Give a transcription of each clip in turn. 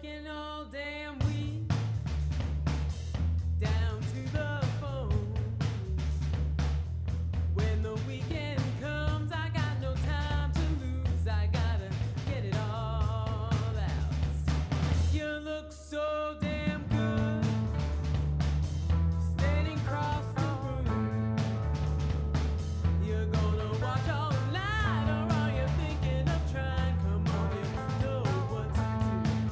working all damn week, down to the phone. When the weekend comes, I got no time to lose. I gotta get it all out. You look so damn good, standing across the room. You're gonna watch all night, or are you thinking of trying? Come on, you know what to do.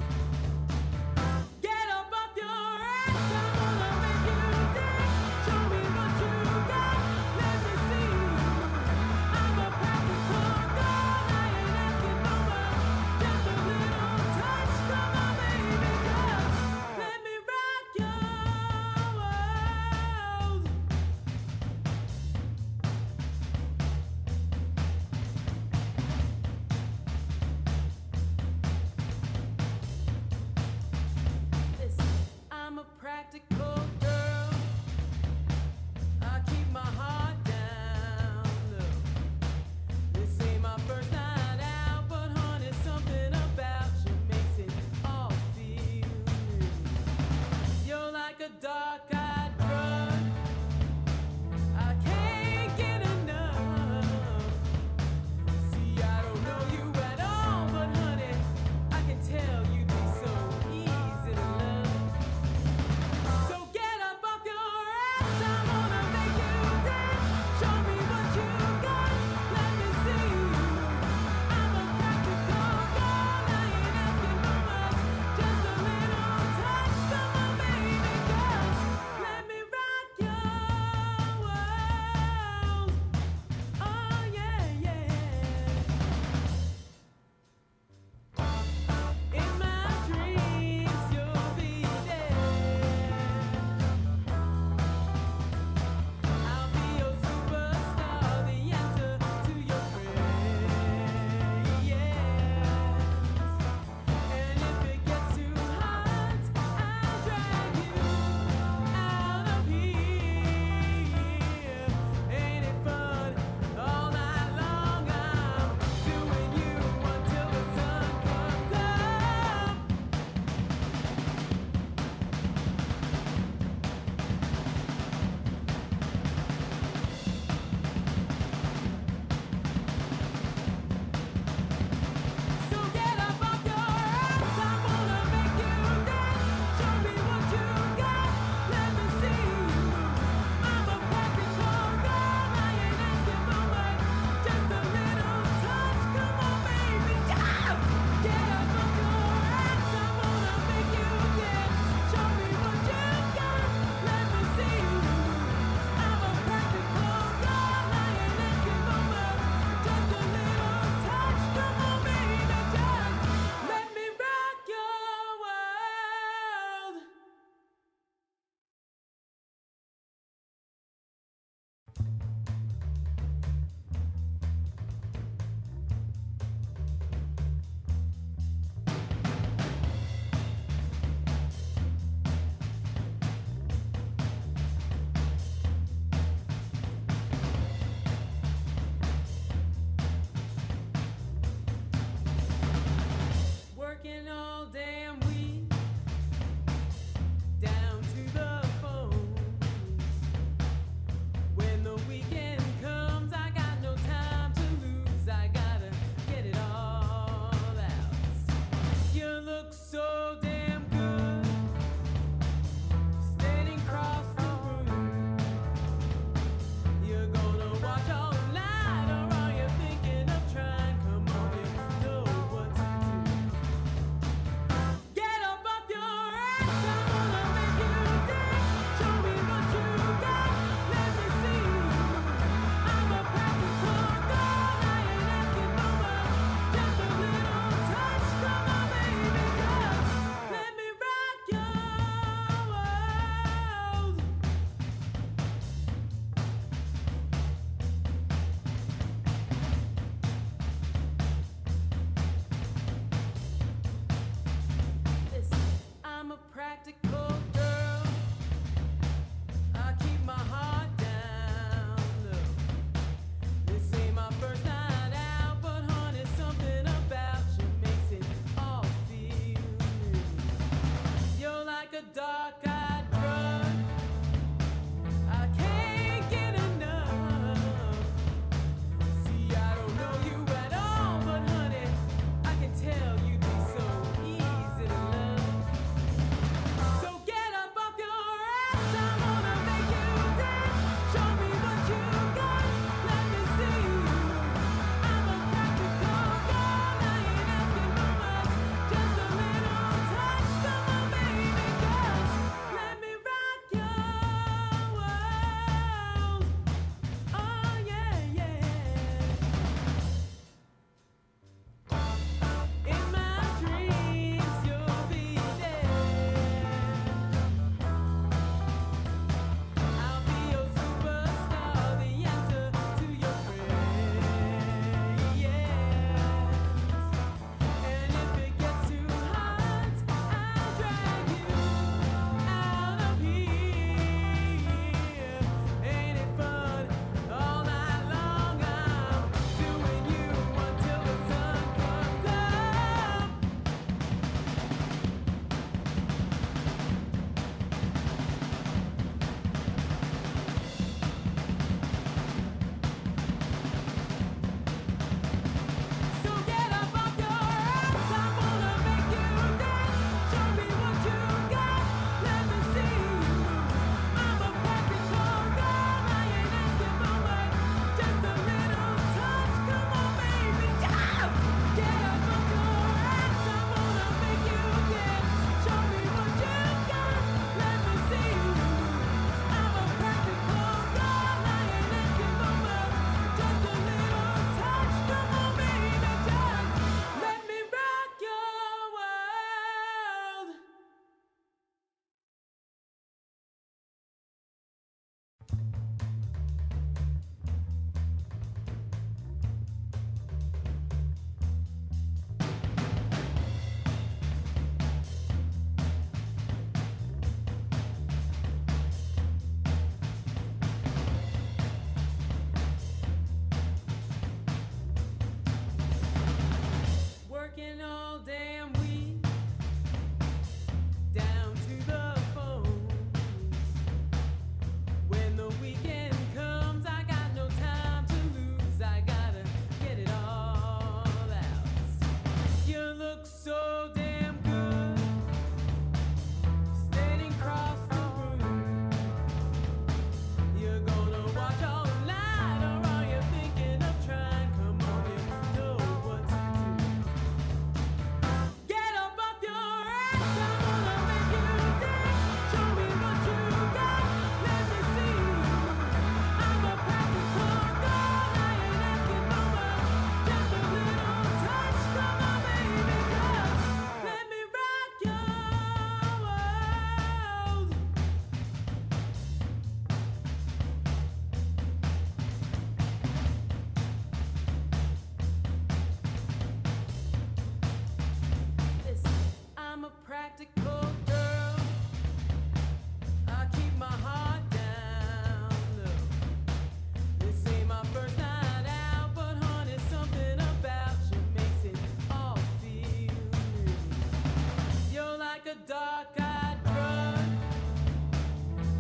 a dark-eyed drug.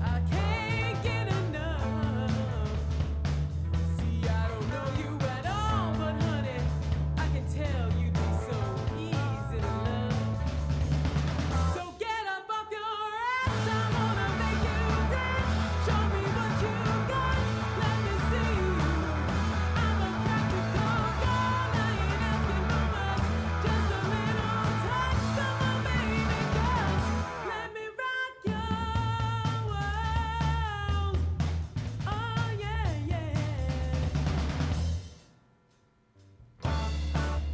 I can't get enough. See, I don't know you at all, but honey, I can tell you'd be so easy to love. So get up off your ass, I wanna make you dance. Show me what you got, let me see you. I'm a practical girl, I ain't asking for much. Just a little touch, come on baby, girl. Let me rock your world. Oh yeah, yeah.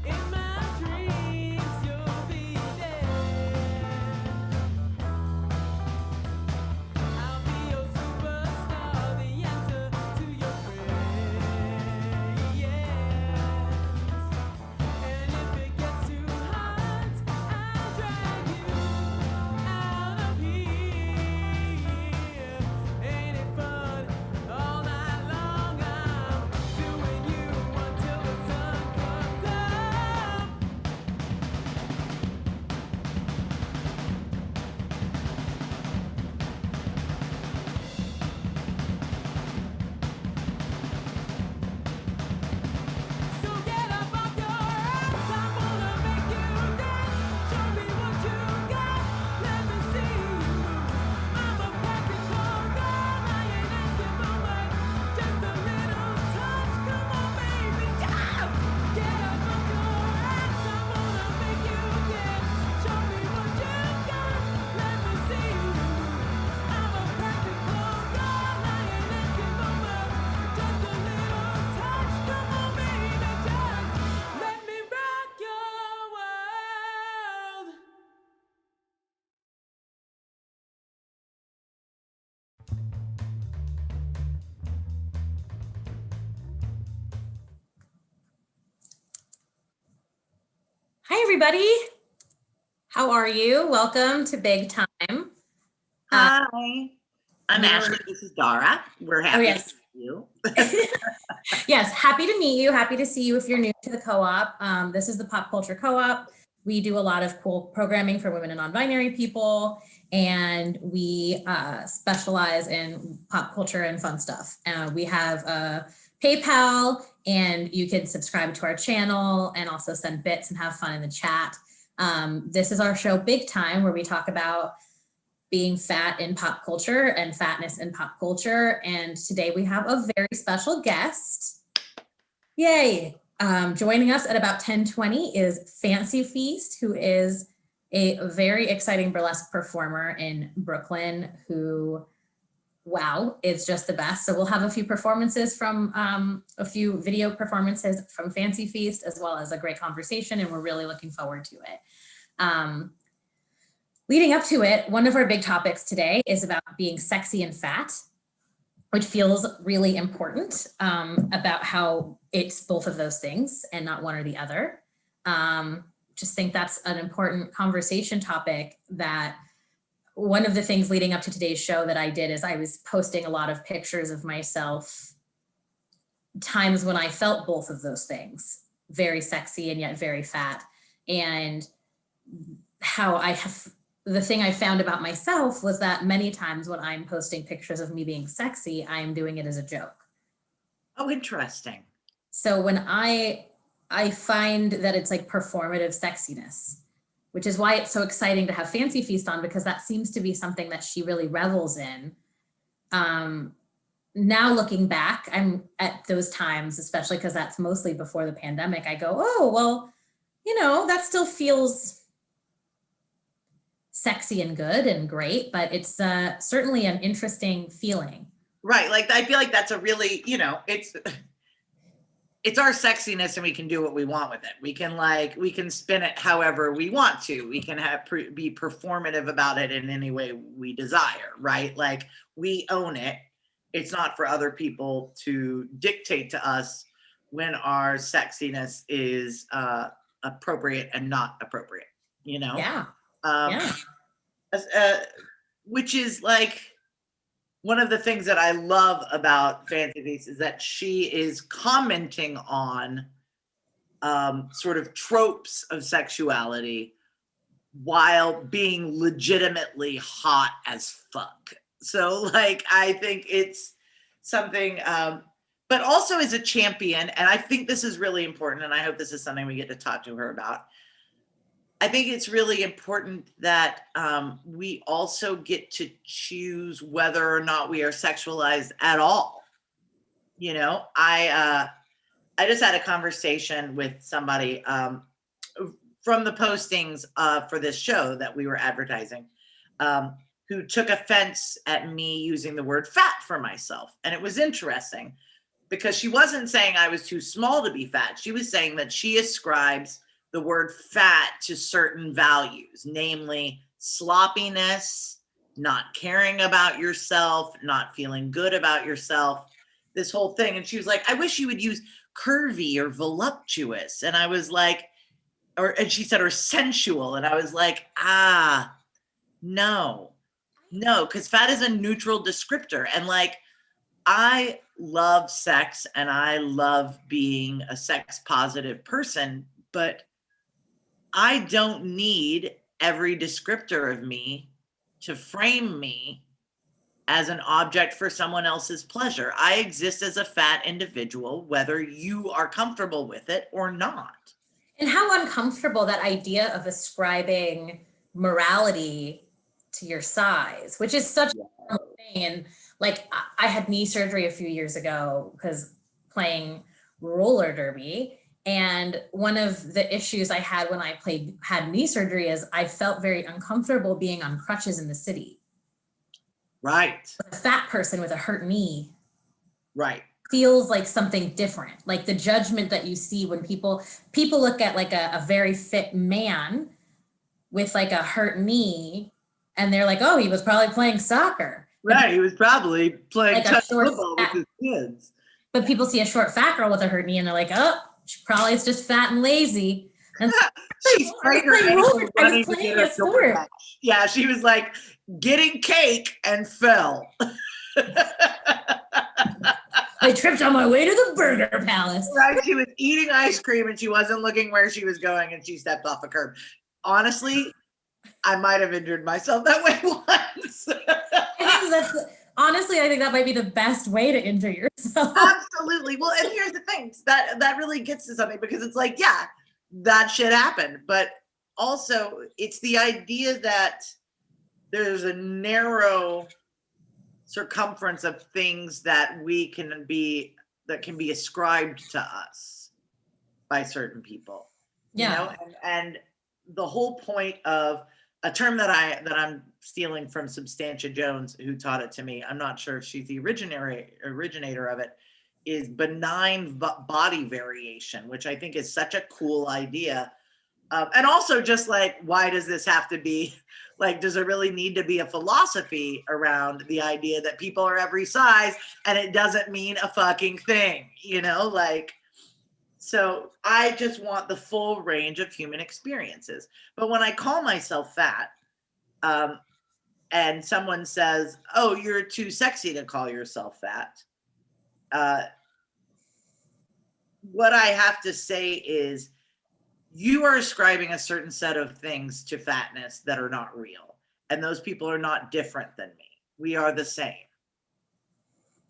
In my dreams, you'll be there. I'll be your superstar, the answer to your prayers. And if it gets too hot, I'll drag you out of here. Ain't it fun? All night long, I'm doing you until the sun comes up. So get up off your ass, I wanna make you dance. Show me what you got, let me see you. I'm a practical girl, I ain't asking for much. Just a little touch, come on baby, just get up off your ass, I wanna make you dance. Show me what you got, let me see you. I'm a practical girl, I ain't asking for much. Just a little touch, come on baby, just let me rock your world. Hi, everybody. How are you? Welcome to Big Time. Hi, I'm we were- Ashley. This is Dara. We're happy yes. to see you. Yes, happy to meet you. Happy to see you if you're new to the co-op. This is the Pop Culture Co-op. We do a lot of cool programming for women and non-binary people, and we specialize in pop culture and fun stuff. We have a PayPal, and you can subscribe to our channel and also send bits and have fun in the chat. This is our show Big Time, where we talk about being fat in pop culture and fatness in pop culture. And today we have a very special guest. Yay. Joining us at about 10:20 is Fancy Feast, who is a very exciting burlesque performer in Brooklyn who, wow, is just the best. So we'll have a few performances from, a few video performances from Fancy Feast, as well as a great conversation, and we're really looking forward to it. Leading up to it, one of our big topics today is about being sexy and fat, which feels really important, about how it's both of those things and not one or the other. Just think that's an important conversation topic. That one of the things leading up to today's show that I did is I was posting a lot of pictures of myself, times when I felt both of those things, very sexy and yet very fat. And how the thing I found about myself was that many times when I'm posting pictures of me being sexy, I am doing it as a joke. Oh, interesting. So when I find that it's like performative sexiness, which is why it's so exciting to have Fancy Feast on, because that seems to be something that she really revels in. Now looking back, I'm at those times, especially because that's mostly before the pandemic, I go, oh, well, that still feels sexy and good and great, but it's certainly an interesting feeling. Right. Like, I feel like that's a really, it's our sexiness, and we can do what we want with it. We can spin it however we want to. We can be performative about it in any way we desire, right? Like, we own it. It's not for other people to dictate to us when our sexiness is appropriate and not appropriate, Yeah. Which is like one of the things that I love about Fancy Feast is that she is commenting on sort of tropes of sexuality, while being legitimately hot as fuck. So like, I think it's something, but also as a champion, and I think this is really important, and I hope this is something we get to talk to her about. I think it's really important that we also get to choose whether or not we are sexualized at all. You know, I just had a conversation with somebody from the postings for this show that we were advertising, who took offense at me using the word fat for myself. And it was interesting because she wasn't saying I was too small to be fat. She was saying that she ascribes the word fat to certain values, namely sloppiness, not caring about yourself, not feeling good about yourself, this whole thing. And she was like, I wish you would use curvy or voluptuous. And I was like, and she said, or sensual. And I was like, no, because fat is a neutral descriptor. And like, I love sex and I love being a sex positive person, but I don't need every descriptor of me to frame me as an object for someone else's pleasure. I exist as a fat individual, whether you are comfortable with it or not. And how uncomfortable that idea of ascribing morality to your size, which is such a thing. And like, I had knee surgery a few years ago because playing roller derby. And one of the issues I had when I had knee surgery is I felt very uncomfortable being on crutches in the city. Right. A fat person with a hurt knee. Right. Feels like something different. Like the judgment that you see when people look at like a very fit man with like a hurt knee and they're like, oh, he was probably playing soccer. Right, he was probably playing like touch football with his kids. But people see a short fat girl with a hurt knee and they're like, oh, she probably is just fat and lazy. And She's running to get a sport. Yeah, she was like getting cake and fell. I tripped on my way to the Burger Palace. Right, she was eating ice cream and she wasn't looking where she was going and she stepped off a curb. Honestly, I might have injured myself that way once. Honestly, I think that might be the best way to injure yourself. Absolutely. Well, and here's the thing, that really gets to something because it's like, yeah, that shit happened. But also it's the idea that there's a narrow circumference of things that can be ascribed to us by certain people. Yeah. You know, and the whole point of a term that I'm stealing from Substantia Jones, who taught it to me, I'm not sure if she's the originator of it, is benign body variation, which I think is such a cool idea. And also just like, why does this have to be, like, does there really need to be a philosophy around the idea that people are every size and it doesn't mean a fucking thing, you know, like, so I just want the full range of human experiences. But when I call myself fat, and someone says, oh, you're too sexy to call yourself fat, what I have to say is, you are ascribing a certain set of things to fatness that are not real. And those people are not different than me. We are the same.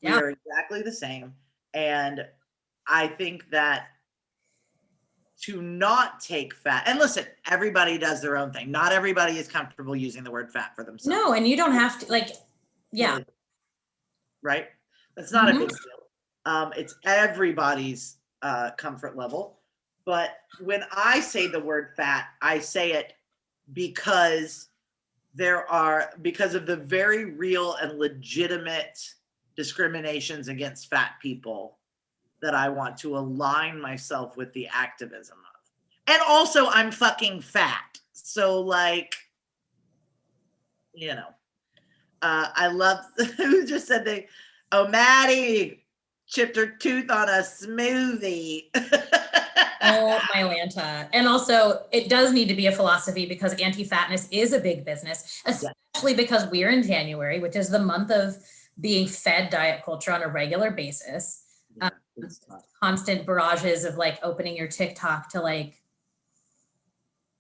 Yeah. We are exactly the same. And I think that to not take fat, and listen, everybody does their own thing. Not everybody is comfortable using the word fat for themselves. No, and you don't have to, like, yeah. Right? That's not a big deal. It's everybody's comfort level. But when I say the word fat, I say it because because of the very real and legitimate discriminations against fat people that I want to align myself with the activism of. And also I'm fucking fat. So like, you know, I love, who just said Maddie chipped her tooth on a smoothie. Oh, my Lanta. And also, it does need to be a philosophy because anti-fatness is a big business, especially because we're in January, which is the month of being fed diet culture on a regular basis. Yeah, constant barrages of like opening your TikTok to like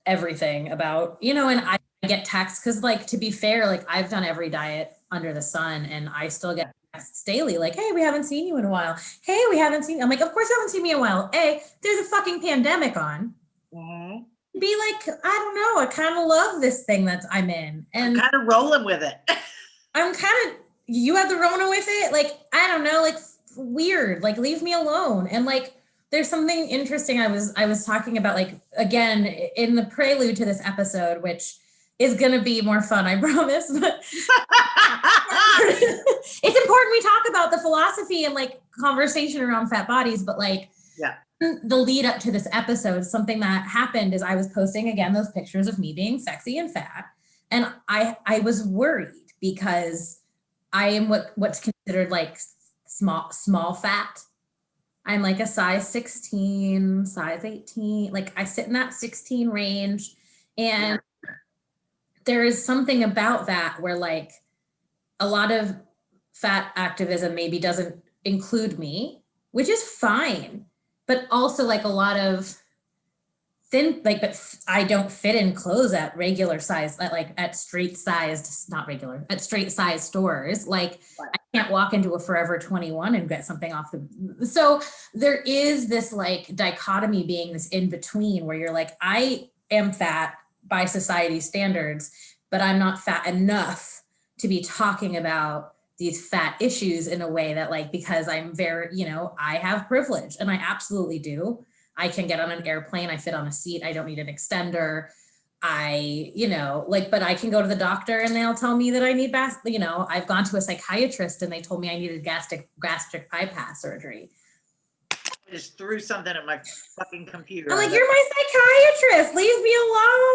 everything about, and I get texts because, like, to be fair, like, I've done every diet under the sun and I still get texts daily like, hey, we haven't seen you in a while. Hey, we haven't seen, I'm like, of course you haven't seen me in a while. A, there's a fucking pandemic on. Mhm. Be like, I don't know, I kind of love this thing that I'm in. And I'm kind of rolling with it. I'm kind of, you have the Rona with it? Like, I don't know, like, weird, like, leave me alone. And like, there's something interesting I was talking about, like, again, in the prelude to this episode, which is going to be more fun, I promise. But it's important we talk about the philosophy and like conversation around fat bodies, but like, Yeah. the lead up to this episode, something that happened is I was posting again those pictures of me being sexy and fat, and I was worried because I am what's considered like small fat. I'm like a size 16, size 18, like I sit in that 16 range, and there is something about that where like a lot of fat activism maybe doesn't include me, which is fine. But also like a lot of thin, like, but I don't fit in clothes at regular size, at straight sized, not regular, at straight size stores. Like I can't walk into a Forever 21 and get something off the, so there is this like dichotomy being this in between where you're like, I am fat by society standards, but I'm not fat enough to be talking about these fat issues in a way that like, because I'm very, I have privilege and I absolutely do. I can get on an airplane, I fit on a seat, I don't need an extender. But I can go to the doctor and they'll tell me that I need, I've gone to a psychiatrist and they told me I needed gastric bypass surgery. I just threw something at my fucking computer. I'm like, you're my psychiatrist, leave me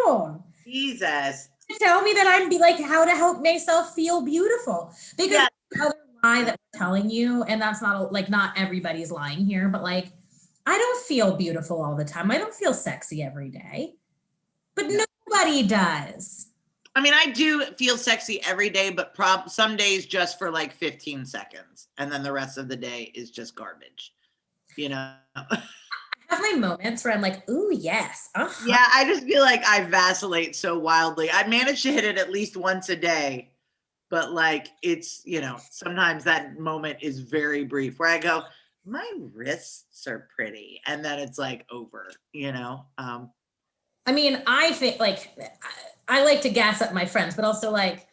alone. Jesus. Tell me that I'm how to help myself feel beautiful, because the other lie that I'm telling you, and that's not not everybody's lying here, but like I don't feel beautiful all the time. I don't feel sexy every day, but nobody does. I mean, I do feel sexy every day, but some days just for like 15 seconds, and then the rest of the day is just garbage. I have my moments where I'm like, ooh, yes. Uh-huh. Yeah, I just feel like I vacillate so wildly. I manage to hit it at least once a day, but like it's, sometimes that moment is very brief where I go, my wrists are pretty. And then it's like over, I mean, I think like, I like to gas up my friends, but also like,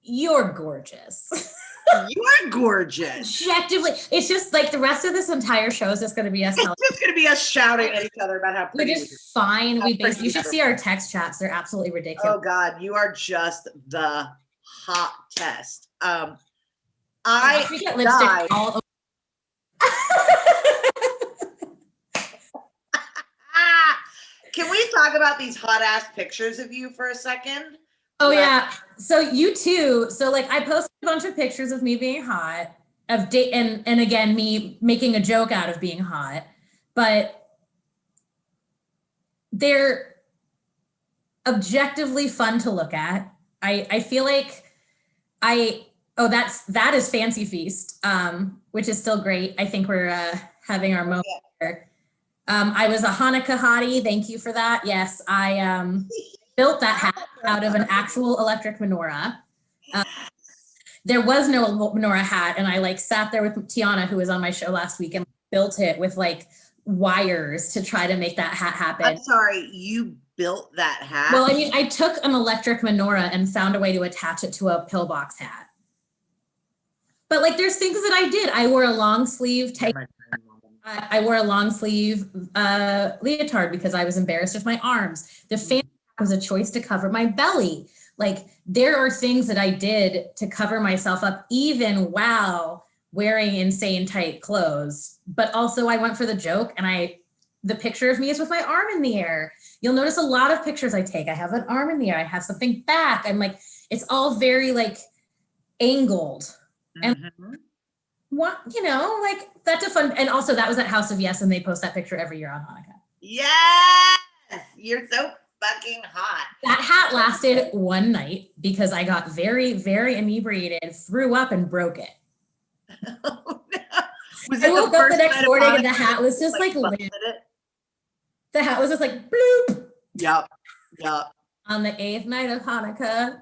you're gorgeous. You are gorgeous. Objectively, it's just like the rest of this entire show is just going to be us. It's just going to be us shouting at each other about how pretty we're just fine. You should see our are. text chats; they're absolutely ridiculous. Oh God, you are just the hot test. I get lipstick all over. Can we talk about these hot ass pictures of you for a second? Oh yeah. So you too. So like I posted a bunch of pictures of me being hot, of date and again me making a joke out of being hot, but they're objectively fun to look at. I feel like that is Fancy Feast, which is still great. I think we're having our moment here. I was a Hanukkah hottie. Thank you for that. Yes, I built that hat out of an actual electric menorah. There was no menorah hat, and I like sat there with Tiana, who was on my show last week, and built it with like wires to try to make that hat happen. I'm sorry, you built that hat? Well, I mean, I took an electric menorah and found a way to attach it to a pillbox hat. But like, there's things that I did. I wore a long sleeve I wore a long sleeve leotard because I was embarrassed with my arms. The fan was a choice to cover my belly. Like there are things that I did to cover myself up even while wearing insane tight clothes. But also I went for the joke, and the picture of me is with my arm in the air. You'll notice a lot of pictures I take, I have an arm in the air, I have something back. I'm like, it's all very like angled. And what, like that's a fun, and also that was at House of Yes, and they post that picture every year on Hanukkah. Yes, you're so fucking hot. That hat lasted one night because I got very, very inebriated, threw up, and broke it. Oh, no. I woke up the next morning and the hat was just like lit. The hat was just like bloop. Yep. Yeah. On the 8th night of Hanukkah.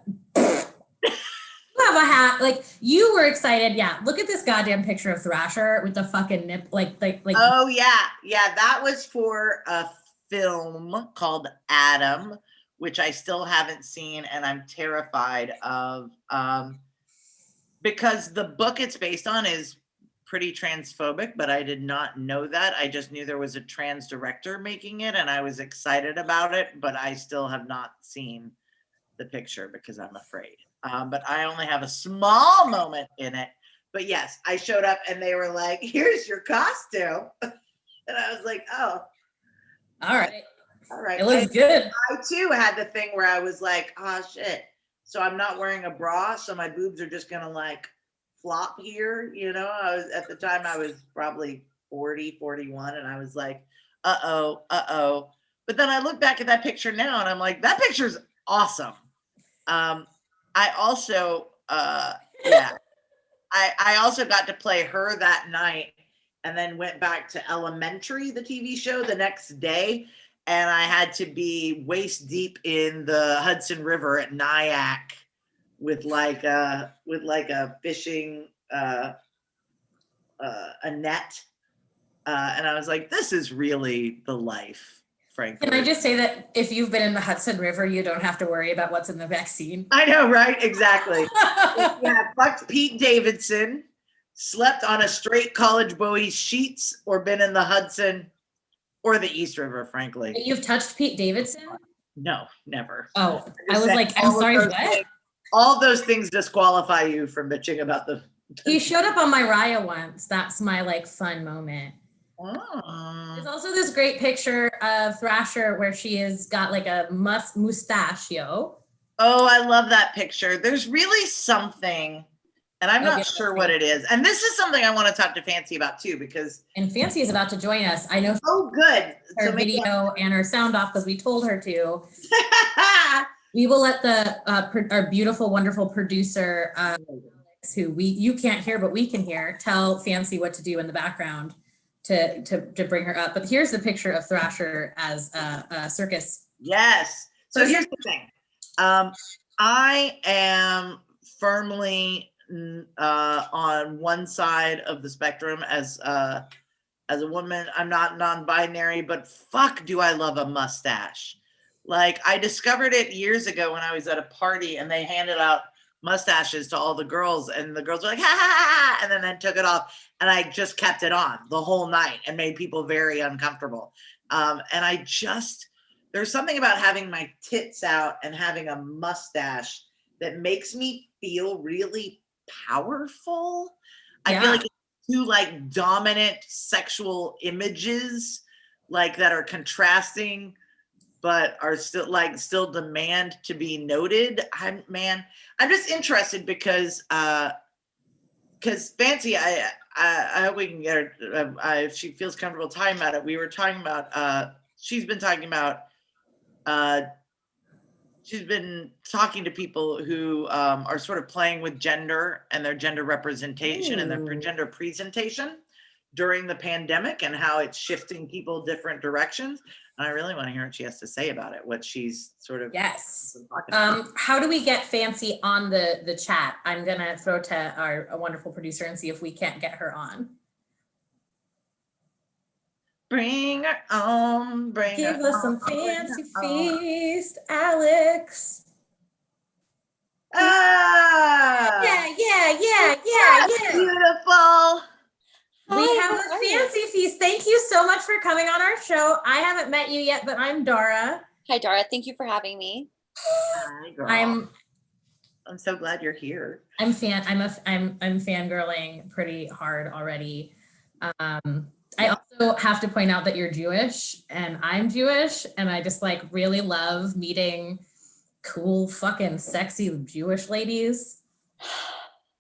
Have a hat. Like, you were excited. Yeah. Look at this goddamn picture of Thrasher with the fucking nip. Like. Oh yeah. That was for a film called Adam, which I still haven't seen, and I'm terrified of, because the book it's based on is pretty transphobic, but I did not know that. I just knew there was a trans director making it, and I was excited about it, but I still have not seen the picture because I'm afraid. But I only have a small moment in it. But yes, I showed up and they were like, "Here's your costume." And I was like, "Oh, All right. all right." It looks good. I too had the thing where I was like, "Oh shit." So I'm not wearing a bra, so my boobs are just gonna like flop here. I was, at the time I was probably 40, 41, and I was like, uh-oh. But then I look back at that picture now and I'm like, that picture's awesome. I also, I also got to play her that night, and then went back to Elementary, the TV show, the next day. And I had to be waist deep in the Hudson River at Nyack with like a fishing, a net. And I was like, this is really the life, frankly. Can I just say that if you've been in the Hudson River, you don't have to worry about what's in the vaccine? I know, right? Exactly. Yeah, fucked Pete Davidson, slept on a straight college Bowie sheets, or been in the Hudson or the East River, frankly. You've touched Pete Davidson? No, never. Oh, I was like, I'm sorry, what? All those things disqualify you from bitching about the. He showed up on my Raya once. That's my like fun moment. Oh. There's also this great picture of Thrasher where she has got like a mustachio. Oh, I love that picture. There's really something, and I'm not sure what it is. And this is something I want to talk to Fancy about too, because. And Fancy is about to join us. I know. Oh, good. Her video and her sound off because we told her to. We will let the our beautiful, wonderful producer, who you can't hear but we can hear, tell Fancy what to do in the background to bring her up. But here's the picture of Thrasher as a circus. Yes. So here's the thing. I am firmly on one side of the spectrum as a woman. I'm not non-binary, but fuck, do I love a mustache. Like, I discovered it years ago when I was at a party and they handed out mustaches to all the girls, and the girls were like, ha ha ha, and then took it off. And I just kept it on the whole night and made people very uncomfortable. And there's something about having my tits out and having a mustache that makes me feel really powerful. I feel like it's two like dominant sexual images, like that are contrasting, but are still demand to be noted. I'm just interested because Fancy, I hope we can get her, if she feels comfortable talking about it. We were talking about, she's been talking to people who are sort of playing with gender and their gender representation and their gender presentation during the pandemic, and how it's shifting people different directions. And I really want to hear what she has to say about it, what she's sort of. Yes. How do we get Fancy on the chat? I'm going to throw to our wonderful producer and see if we can't get her on. Bring her on, Give us some fancy feast, Alex. Ah! Yeah. Beautiful. We have a fancy feast. Thank you so much for coming on our show. I haven't met you yet, but I'm Dara. Hi, Dara. Thank you for having me. Hi, girl. I'm so glad you're here. I'm fangirling pretty hard already. I also have to point out that you're Jewish and I'm Jewish, and I just like really love meeting cool fucking sexy Jewish ladies.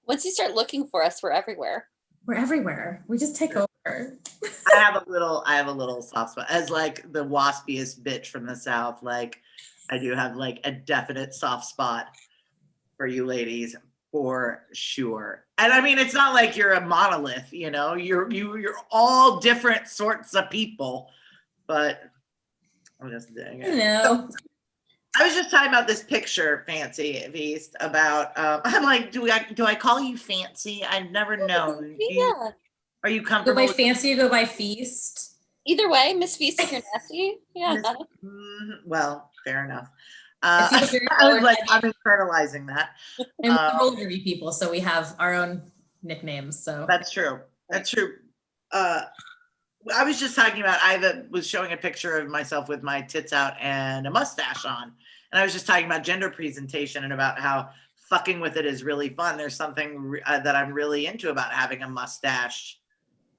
Once you start looking for us, we're everywhere. We're everywhere. We just take over. I have a little soft spot as like the waspiest bitch from the South. Like, I do have like a definite soft spot for you ladies, for sure. And I mean, it's not like you're a monolith, you're all different sorts of people, but I'm just doing it. No. I was just talking about this picture, Fancy Feast, about, I'm like, do I call you Fancy? I've never known. Yeah. Are you Go comfortable? by with- fancy, or go by feast. Either way, Miss Feast if you're nasty. Yeah. Well, fair enough. I feel very I was like, roller I'm internalizing that. And we're roller derby people, so we have our own nicknames. So That's true. That's true. I was just talking about, was showing a picture of myself with my tits out and a mustache on. And I was just talking about gender presentation and about how fucking with it is really fun. There's something that I'm really into about having a mustache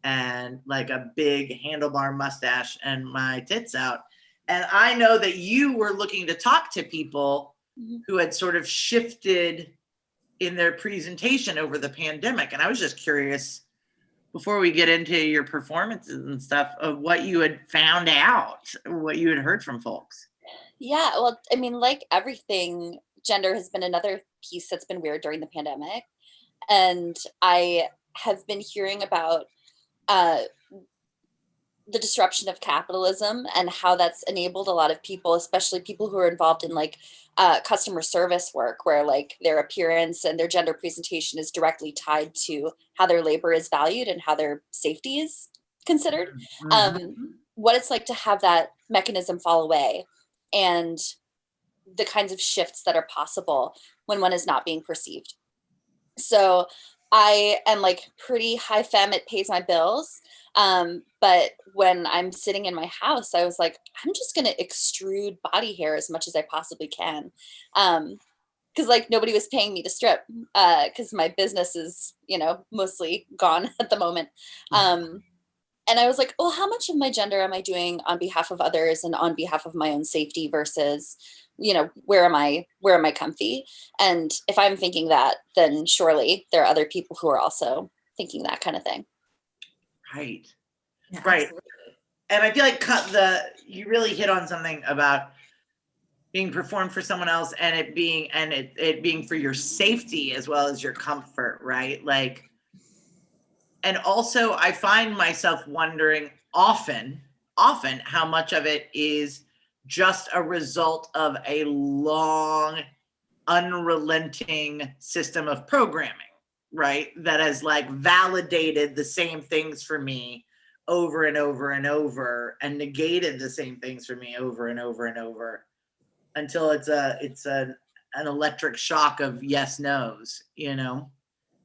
and like a big handlebar mustache and my tits out. And I know that you were looking to talk to people who had sort of shifted in their presentation over the pandemic. And I was just curious, before we get into your performances and stuff, of what you had found out, what you had heard from folks. Yeah, well, I mean, like everything, gender has been another piece that's been weird during the pandemic. And I have been hearing about the disruption of capitalism and how that's enabled a lot of people, especially people who are involved in like customer service work, where like their appearance and their gender presentation is directly tied to how their labor is valued and how their safety is considered. What it's like to have that mechanism fall away, and the kinds of shifts that are possible when one is not being perceived. So I am like pretty high femme, it pays my bills. But when I'm sitting in my house, I was like, I'm just going to extrude body hair as much as I possibly can. Cause like nobody was paying me to strip, cause my business is, mostly gone at the moment. And I was like, well, how much of my gender am I doing on behalf of others and on behalf of my own safety versus, where am I comfy? And if I'm thinking that, then surely there are other people who are also thinking that kind of thing. Right. yeah, Right. absolutely. And I feel like you really hit on something about being performed for someone else and it being for your safety as well as your comfort, right? Like, and also I find myself wondering often how much of it is just a result of a long, unrelenting system of programming, right? That has like validated the same things for me over and over and over, and negated the same things for me over and over and over, until it's an electric shock of yes, no's,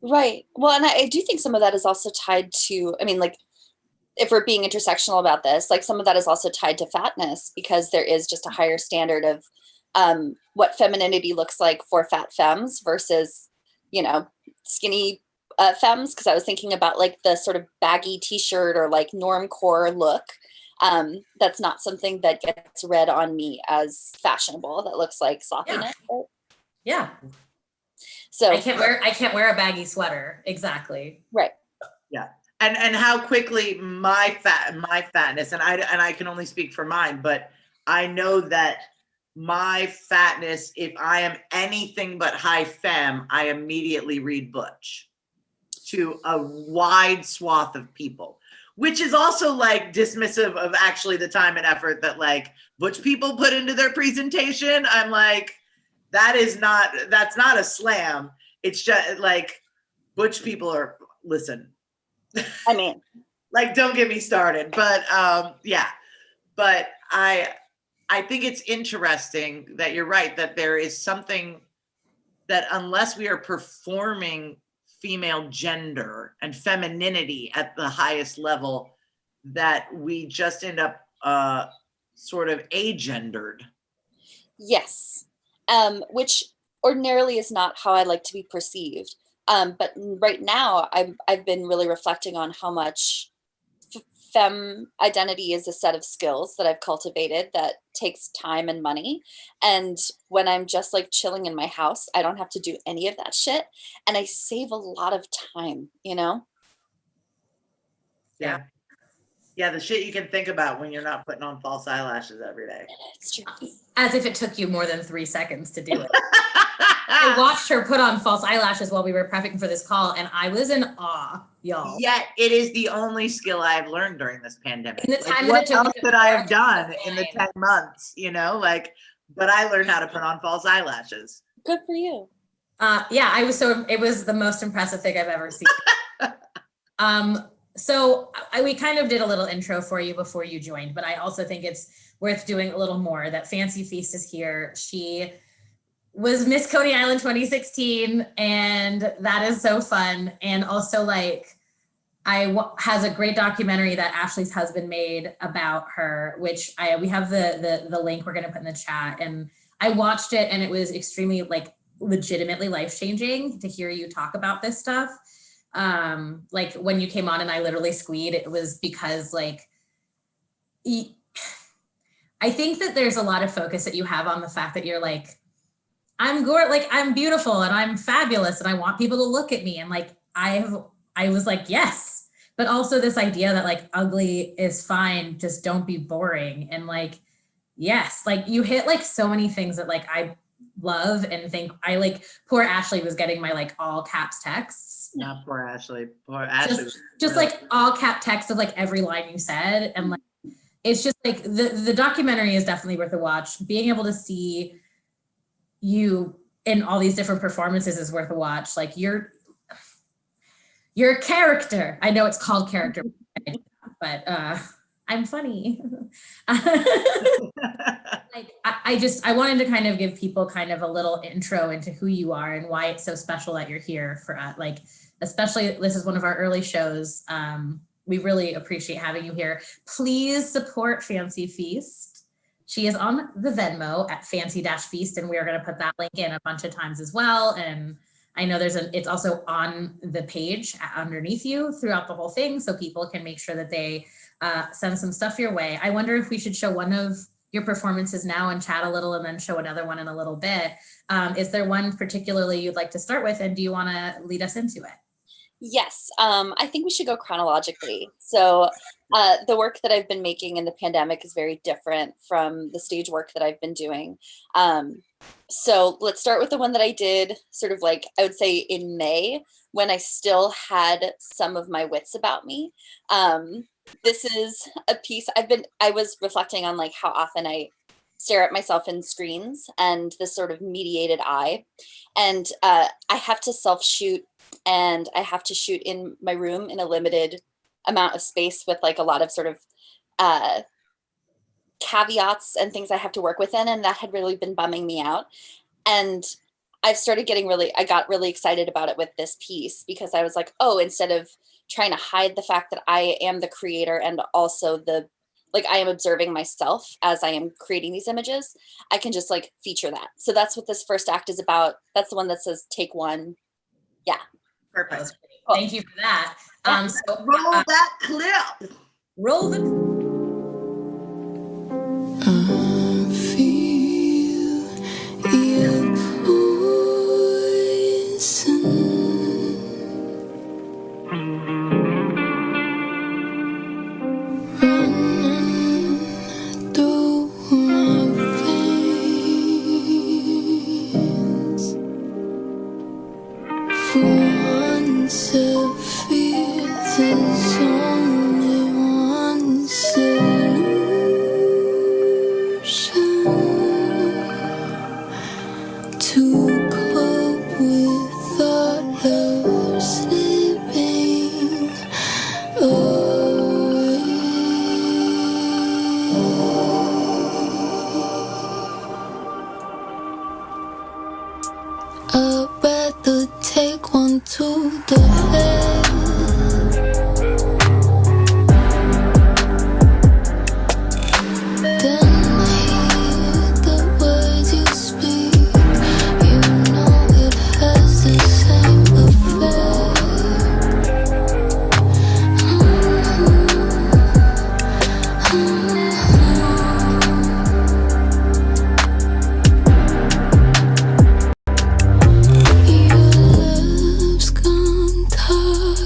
Right. Well, and I do think some of that is also tied to, I mean, like, if we're being intersectional about this, like some of that is also tied to fatness, because there is just a higher standard of what femininity looks like for fat femmes versus, skinny femmes. Because I was thinking about like the sort of baggy t-shirt or like normcore look. That's not something that gets read on me as fashionable. That looks like sloppiness. Yeah. Right? Yeah. So I can't wear a baggy sweater. Exactly. right. Yeah. And how quickly my fatness, and I can only speak for mine, but I know that my fatness, if I am anything but high femme, I immediately read butch to a wide swath of people, which is also like dismissive of actually the time and effort that like butch people put into their presentation. I'm like, that's not a slam. It's just like butch people are, listen, I mean, like, don't get me started, but yeah, but I think it's interesting that you're right, that there is something that unless we are performing female gender and femininity at the highest level, that we just end up sort of agendered. yes. Which ordinarily is not how I like to be perceived. But right now, I've been really reflecting on how much femme identity is a set of skills that I've cultivated that takes time and money. And when I'm just like chilling in my house, I don't have to do any of that shit. And I save a lot of time, Yeah. Yeah. Yeah, the shit you can think about when you're not putting on false eyelashes every day. It's true. As if it took you more than 3 seconds to do it. I watched her put on false eyelashes while we were prepping for this call, and I was in awe, y'all. Yet it is the only skill I have learned during this pandemic. In the time that what it took else me to could I have form done in the mine. 10 months? Like but I learned how to put on false eyelashes. Good for you. Yeah, it was the most impressive thing I've ever seen. So we kind of did a little intro for you before you joined, but I also think it's worth doing a little more. That Fancy Feast is here. She was Miss Coney Island 2016, and that is so fun. And also, like, has a great documentary that Ashley's husband made about her, which we have the link we're going to put in the chat. And I watched it, and it was extremely, like, legitimately life-changing to hear you talk about this stuff. Like, when you came on and I literally squeed, it was because, like, I think that there's a lot of focus that you have on the fact that you're like, I'm beautiful and I'm fabulous and I want people to look at me. And like, I was like, yes, but also this idea that like ugly is fine, just don't be boring. And like, yes, like you hit like so many things that like I love and think poor Ashley was getting my like all caps texts. Not poor Ashley. Poor Ashley. Just like all cap text of like every line you said. And like, it's just like the documentary is definitely worth a watch. Being able to see you in all these different performances is worth a watch. Like you're a character. I know it's called character, but I'm funny. Like I wanted to kind of give people kind of a little intro into who you are and why it's so special that you're here for us. Like, especially this is one of our early shows. We really appreciate having you here. Please support Fancy Feast. She is on the Venmo at fancy-feast, and we're going to put that link in a bunch of times as well. And I know it's also on the page underneath you throughout the whole thing, so people can make sure that they send some stuff your way. I wonder if we should show one of your performances now and chat a little, and then show another one in a little bit. Is there one particularly you'd like to start with, and do you want to lead us into it? Yes, I think we should go chronologically. So the work that I've been making in the pandemic is very different from the stage work that I've been doing. So let's start with the one that I did sort of like, I would say in May, when I still had some of my wits about me. This is a piece I was reflecting on like how often I stare at myself in screens and this sort of mediated eye. And I have to self-shoot, and I have to shoot in my room in a limited amount of space with like a lot of sort of caveats and things I have to work within. And that had really been bumming me out. And I got really excited about it with this piece, because I was like, oh, instead of trying to hide the fact that I am the creator and also I am observing myself as I am creating these images, I can just like feature that. So that's what this first act is about. That's the one that says take one. Yeah. Perfect. Cool. Thank you for that. So roll that clip. Roll the. I feel your poison running through my veins. For once I feel there's only one solution to cope with thought of slipping away. I'd rather take one to the head than hear the words you speak. You know it has the same effect. Your love's gone tired.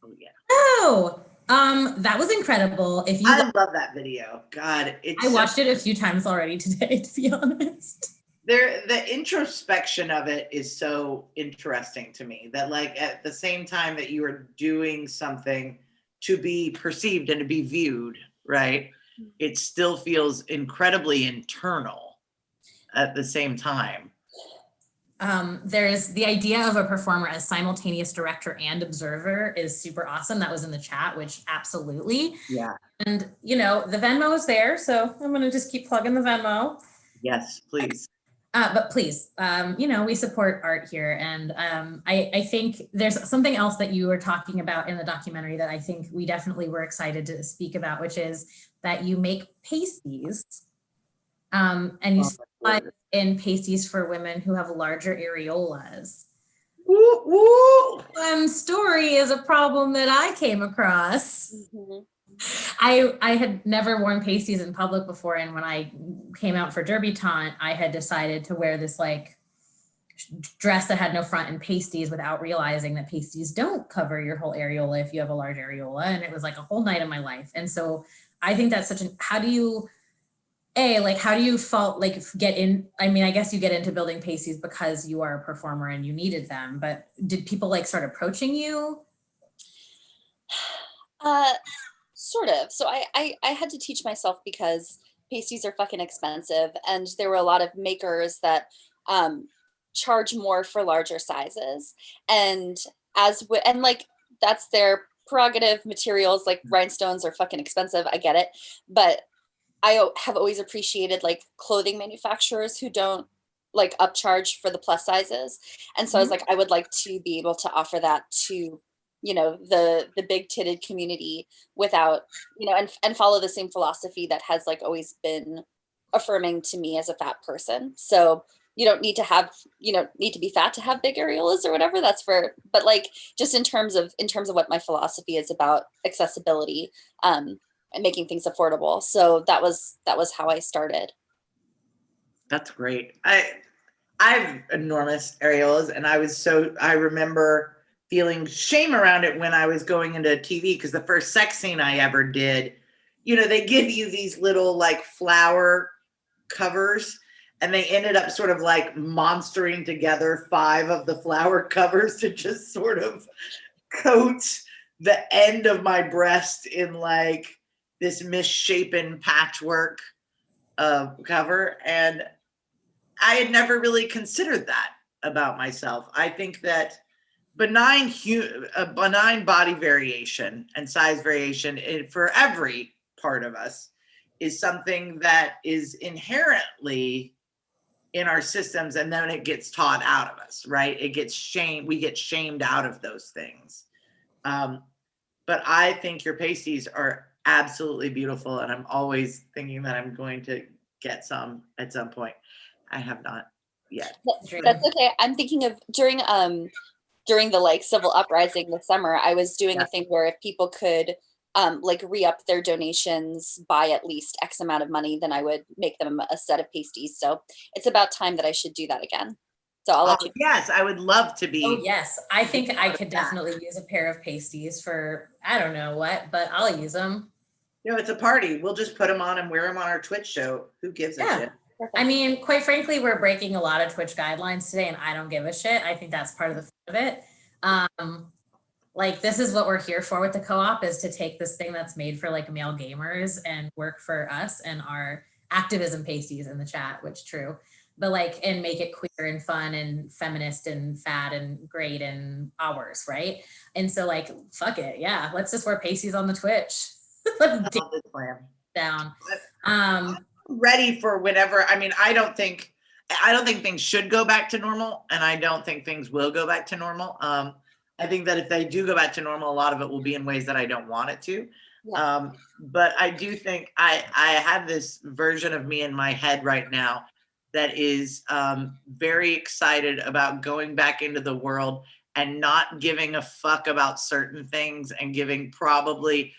Oh yeah. Oh, that was incredible. If you, I love that video. God, it's I watched it a few times already today, to be honest. the introspection of it is so interesting to me, that like at the same time that you are doing something to be perceived and to be viewed, right, it still feels incredibly internal at the same time. There's the idea of a performer as simultaneous director and observer is super awesome. That was in the chat, which absolutely. Yeah. And the Venmo is there, so I'm gonna just keep plugging the Venmo. Yes, please. But please, we support art here. And I think there's something else that you were talking about in the documentary that I think we definitely were excited to speak about, which is that you make pasties and you specialize in pasties for women who have larger areolas. Woo, woo. One story is a problem that I came across. Mm-hmm. I had never worn pasties in public before, and when I came out for debutante, I had decided to wear this like dress that had no front and pasties without realizing that pasties don't cover your whole areola if you have a large areola, and it was like a whole night of my life. And so I think that's such an, how do you felt like get in? I mean, I guess you get into building pasties because you are a performer and you needed them, but did people like start approaching you? Sort of. So I had to teach myself because pasties are fucking expensive, and there were a lot of makers that charge more for larger sizes, and and like that's their prerogative. Materials like rhinestones are fucking expensive. I get it, but I have always appreciated like clothing manufacturers who don't like upcharge for the plus sizes, and so I was like, I would like to be able to offer that to the big titted community without and follow the same philosophy that has like always been affirming to me as a fat person. So you don't need to be fat to have big areolas or whatever. That's but like just in terms of what my philosophy is about accessibility and making things affordable. So that was how I started. That's great. I have enormous areolas, and I remember feeling shame around it when I was going into TV, because the first sex scene I ever did, they give you these little like flower covers, and they ended up sort of like monstering together 5 of the flower covers to just sort of coat the end of my breast in like this misshapen patchwork cover. And I had never really considered that about myself. I think that benign body variation and size variation for every part of us is something that is inherently in our systems, and then it gets taught out of us, right? We get shamed out of those things. But I think your pasties are absolutely beautiful, and I'm always thinking that I'm going to get some at some point. I have not yet. That's okay. I'm thinking of during the like civil uprising this summer, I was doing a thing where if people could like re-up their donations by at least X amount of money, then I would make them a set of pasties. So it's about time that I should do that again. So I'll let you. Yes, I would love to be. Oh yes, I think I could definitely use a pair of pasties for, I don't know what, but I'll use them. It's a party. We'll just put them on and wear them on our Twitch show. Who gives a shit? I mean, quite frankly, we're breaking a lot of Twitch guidelines today, and I don't give a shit. I think that's part of the fun of it. Like, this is what we're here for with the co-op, is to take this thing that's made for like male gamers and work for us and our activism pasties in the chat, which true. But like, and make it queer and fun and feminist and fat and great and ours, right? And so like, fuck it, yeah, let's just wear pasties on the Twitch. Let's dig love this plan. down. Ready for whenever. I mean, I don't think things should go back to normal, and I don't think things will go back to normal. I think that if they do go back to normal, a lot of it will be in ways that I don't want it to. Yeah. But I do think I have this version of me in my head right now that is very excited about going back into the world and not giving a fuck about certain things and giving probably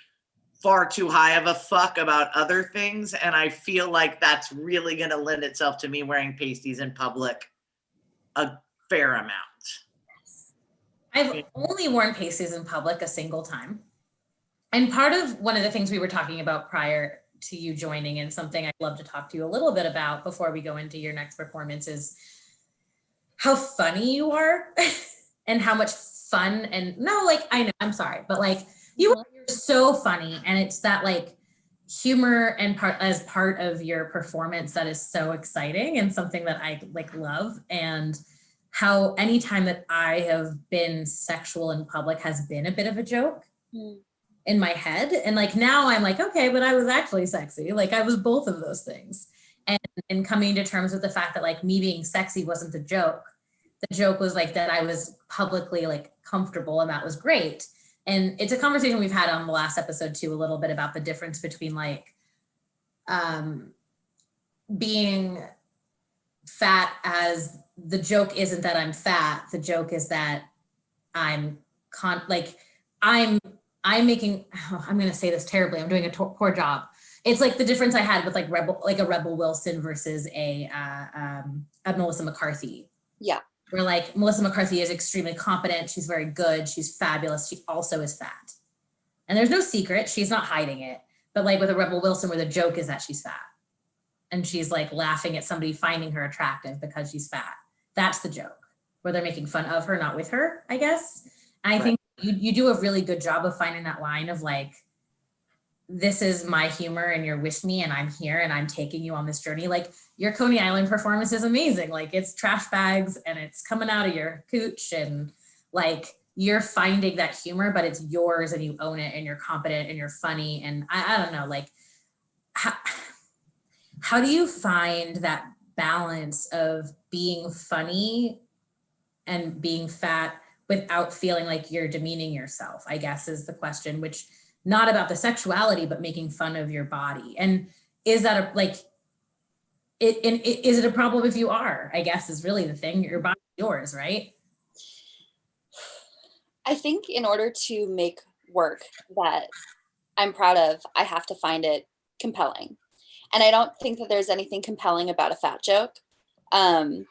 far too high of a fuck about other things. And I feel like that's really going to lend itself to me wearing pasties in public a fair amount. I've only worn pasties in public a single time. And part of one of the things we were talking about prior to you joining, and something I'd love to talk to you a little bit about before we go into your next performance, is how funny you are and how much fun, and no, like, I know, I'm sorry, but like you're so funny, and it's that like humor and part of your performance that is so exciting and something that I like love. And how anytime that I have been sexual in public has been a bit of a joke in my head. And like, now I'm like, okay, but I was actually sexy. Like I was both of those things. And coming to terms with the fact that like me being sexy wasn't the joke. The joke was like that I was publicly like comfortable, and that was great. And it's a conversation we've had on the last episode too, a little bit about the difference between like being fat, as the joke isn't that I'm fat. The joke is that I'm making, I'm going to say this terribly, I'm doing a poor job. It's like the difference I had with like a Rebel Wilson versus a Melissa McCarthy. Yeah. Where like Melissa McCarthy is extremely competent. She's very good. She's fabulous. She also is fat. And there's no secret. She's not hiding it. But like with a Rebel Wilson, where the joke is that she's fat. And she's like laughing at somebody finding her attractive because she's fat. That's the joke. Where they're making fun of her, not with her, I guess. And I think you do a really good job of finding that line of like, this is my humor and you're with me and I'm here and I'm taking you on this journey. Like your Coney Island performance is amazing. Like it's trash bags and it's coming out of your cooch, and like you're finding that humor, but it's yours and you own it and you're competent and you're funny. And I don't know, like how do you find that balance of being funny and being fat without feeling like you're demeaning yourself, I guess is the question, which not about the sexuality, but making fun of your body. And is that is it a problem if you are, I guess is really the thing, your body's yours, right? I think in order to make work that I'm proud of, I have to find it compelling. And I don't think that there's anything compelling about a fat joke, unless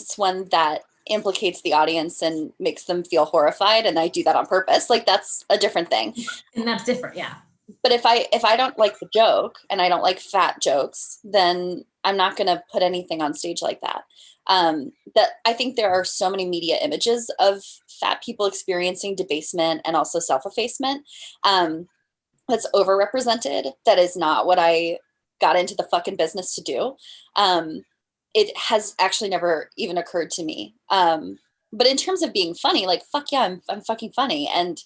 it's one that implicates the audience and makes them feel horrified, and I do that on purpose. Like that's a different thing. And that's different, yeah. But if I don't like the joke and I don't like fat jokes, then I'm not going to put anything on stage like that. That I think there are so many media images of fat people experiencing debasement and also self-effacement that's overrepresented. That is not what I got into the fucking business to do. It has actually never even occurred to me. But in terms of being funny, like, fuck yeah, I'm fucking funny. And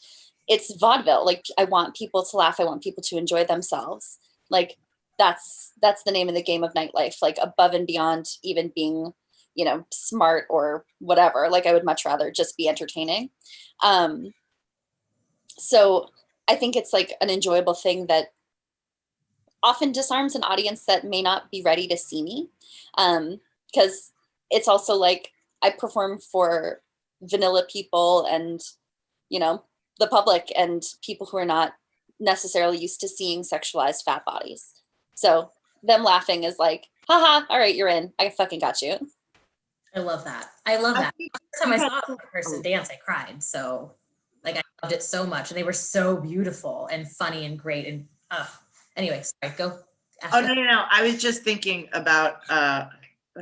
it's vaudeville. Like, I want people to laugh. I want people to enjoy themselves. Like, that's the name of the game of nightlife, like above and beyond even being, you know, smart or whatever. Like, I would much rather just be entertaining. So I think it's like an enjoyable thing that often disarms an audience that may not be ready to see me. Because it's also like I perform for vanilla people and, you know, the public and people who are not necessarily used to seeing sexualized fat bodies. So them laughing is like, haha, all right, you're in. I fucking got you. I love that. I love that. The first time I saw a person dance, I cried. So like I loved it so much. And they were so beautiful and funny and great. And anyway, sorry, go. Oh, no. I was just thinking about, oh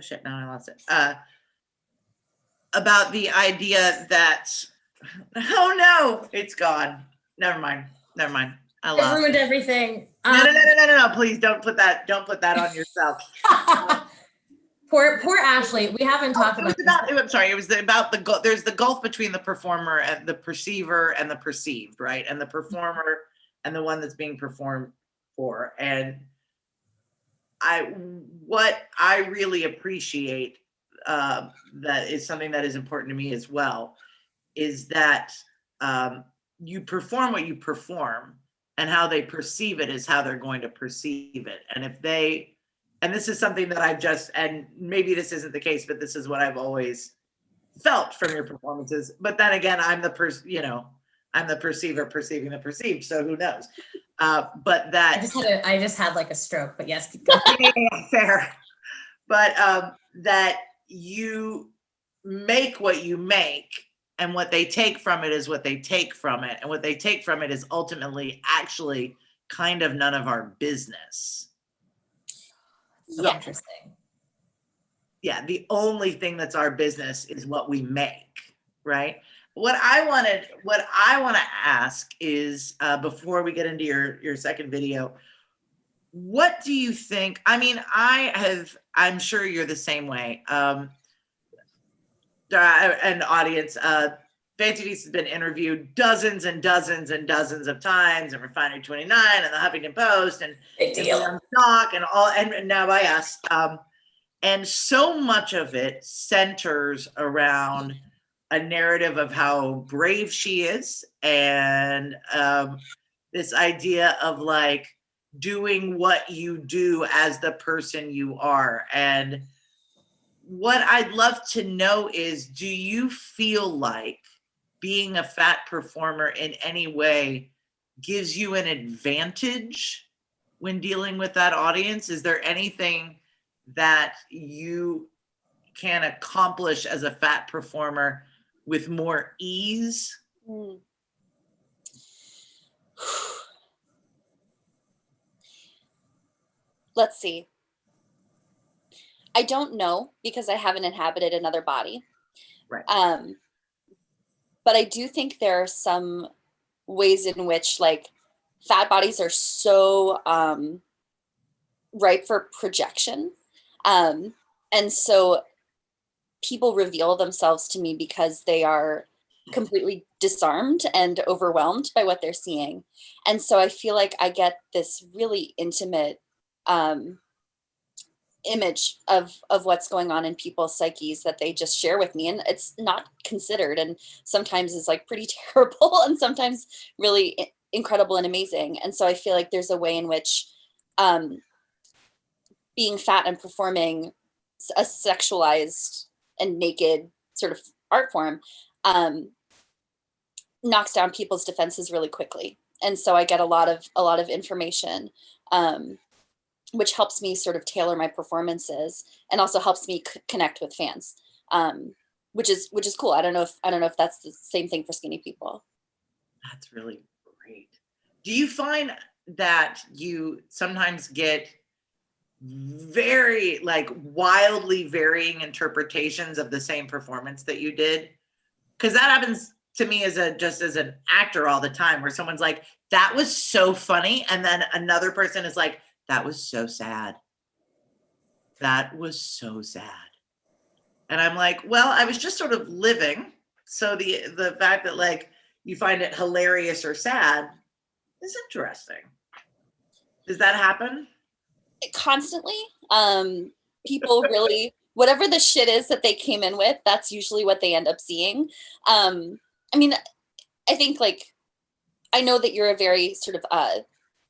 shit, now I lost it. About the idea that, oh no, it's gone. Never mind. I I've love ruined it. everything. No, please don't put that on yourself. Poor Ashlie. We haven't talked It was about this. I'm sorry, it was about the there's the gulf between the performer and the perceiver and the perceived, right? And the performer and the one that's being performed for. And what I really appreciate, that is something that is important to me as well, is that you perform what you perform, and how they perceive it is how they're going to perceive it. And if they, and this is something that I've just, and maybe this isn't the case, but this is what I've always felt from your performances. But then again, I'm the I'm the perceiver perceiving the perceived. So who knows? But that I just had like a stroke, but yes, keep going. yeah, fair. But that you make what you make, and what they take from it is what they take from it. And what they take from it is ultimately actually kind of none of our business. So Yeah. interesting. Yeah, the only thing that's our business is what we make, right? What I want to ask is, before we get into your second video, what do you think? I mean, I'm sure you're the same way. And audience, Fancy Feast has been interviewed dozens and dozens and dozens of times, and Refinery 29 and the Huffington Post and Big deal. on Stock and now by us. And so much of it centers around a narrative of how brave she is, and this idea of like doing what you do as the person you are. And what I'd love to know is, do you feel like being a fat performer in any way gives you an advantage when dealing with that audience? Is there anything that you can accomplish as a fat performer with more ease? Let's see. I don't know, because I haven't inhabited another body. Right. But I do think there are some ways in which like fat bodies are so ripe for projection. And so people reveal themselves to me because they are completely disarmed and overwhelmed by what they're seeing. And so I feel like I get this really intimate image of what's going on in people's psyches that they just share with me, and it's not considered, and sometimes is like pretty terrible, and sometimes really incredible and amazing. And so I feel like there's a way in which being fat and performing a sexualized and naked sort of art form knocks down people's defenses really quickly. And so I get a lot of information, which helps me sort of tailor my performances, and also helps me connect with fans, which is cool. I don't know if that's the same thing for skinny people. That's really great. Do you find that you sometimes get very like wildly varying interpretations of the same performance that you did? Because that happens to me as an actor all the time, where someone's like, that was so funny, and then another person is like, that was so sad. That was so sad. And I'm like, well, I was just sort of living. So the fact that like you find it hilarious or sad is interesting. Does that happen? Constantly. People really, whatever the shit is that they came in with, that's usually what they end up seeing. I mean, I think like, I know that you're a very sort of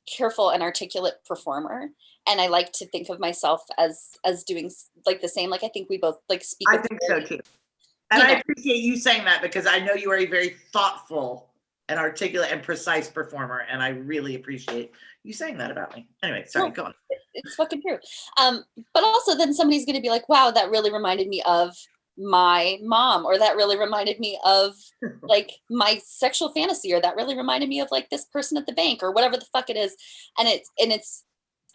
careful and articulate performer, and I like to think of myself as doing like the same. Like I think we both like speak. I think so too. And I appreciate you saying that, because I know you are a very thoughtful and articulate and precise performer, and I really appreciate you saying that about me. Anyway, sorry, go on. It's fucking true. But also then somebody's going to be like, wow, that really reminded me of my mom, or that really reminded me of like my sexual fantasy, or that really reminded me of like this person at the bank, or whatever the fuck it is. And it's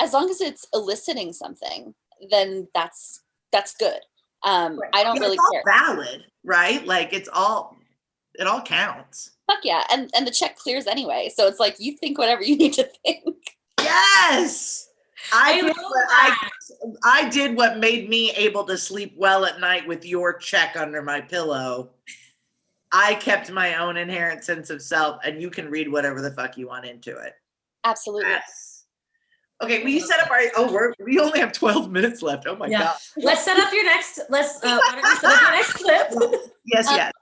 as long as it's eliciting something, then that's good. I don't really it's all care. valid, right? Like it all counts. Fuck yeah. And the check clears anyway. So it's like, you think whatever you need to think. Yes. I love did what that. I did what made me able to sleep well at night with your check under my pillow. I kept my own inherent sense of self, and you can read whatever the fuck you want into it. Absolutely. Yes. Okay, we set up we only have 12 minutes left. Oh my God. Let's set up your next, why don't you set up your next clip? Yes, yes.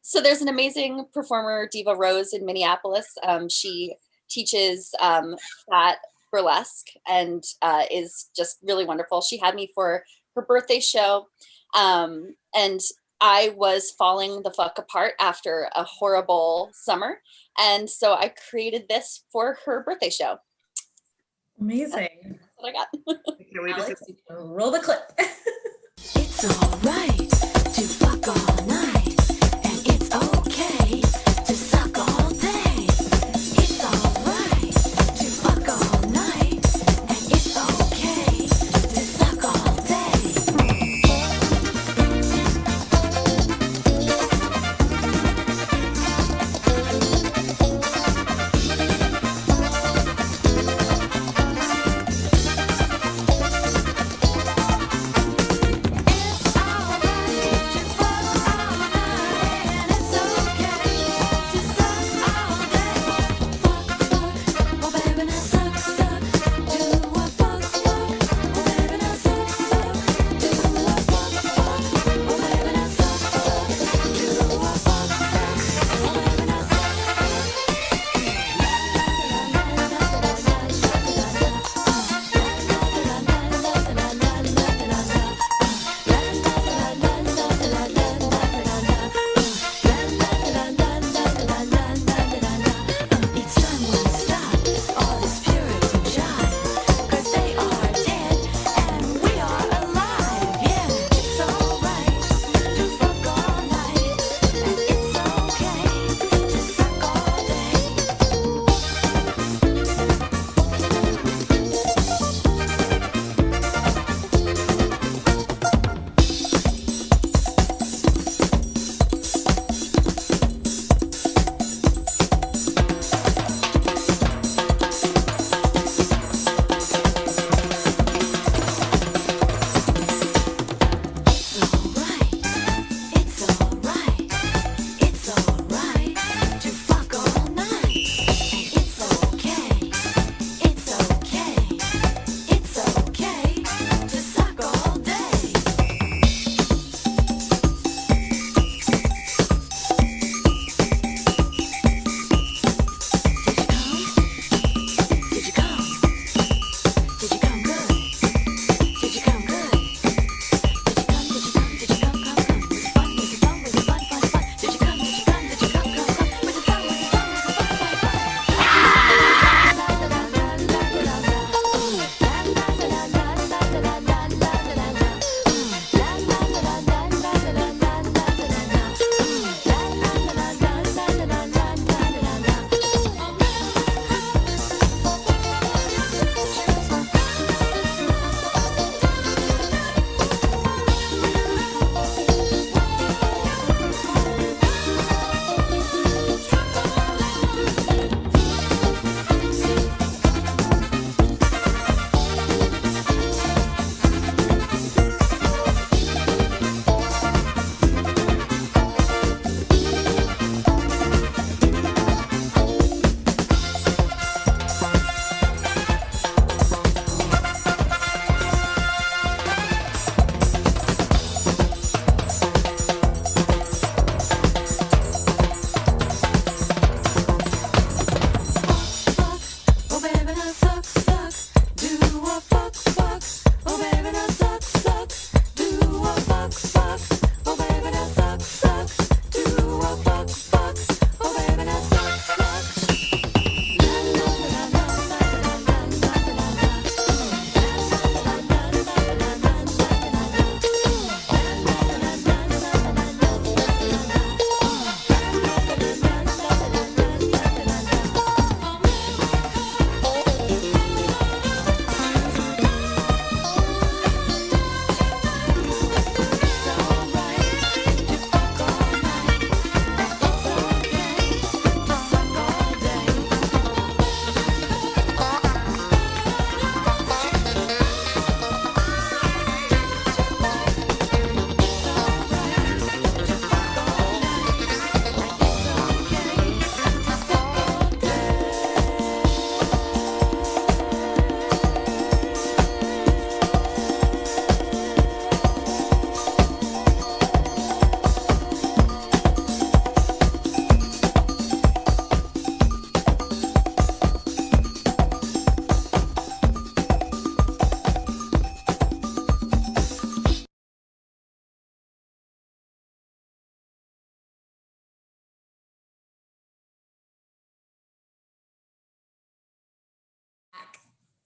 So there's an amazing performer, Diva Rose, in Minneapolis. She teaches fat burlesque and is just really wonderful. She had me for her birthday show, and I was falling the fuck apart after a horrible summer. And so I created this for her birthday show. Amazing. That's what I got. Can we just Alex, you can roll the clip. It's alright to fuck all night, and it's okay to suck all day. It's alright to fuck all night, and it's okay to suck all day. It's alright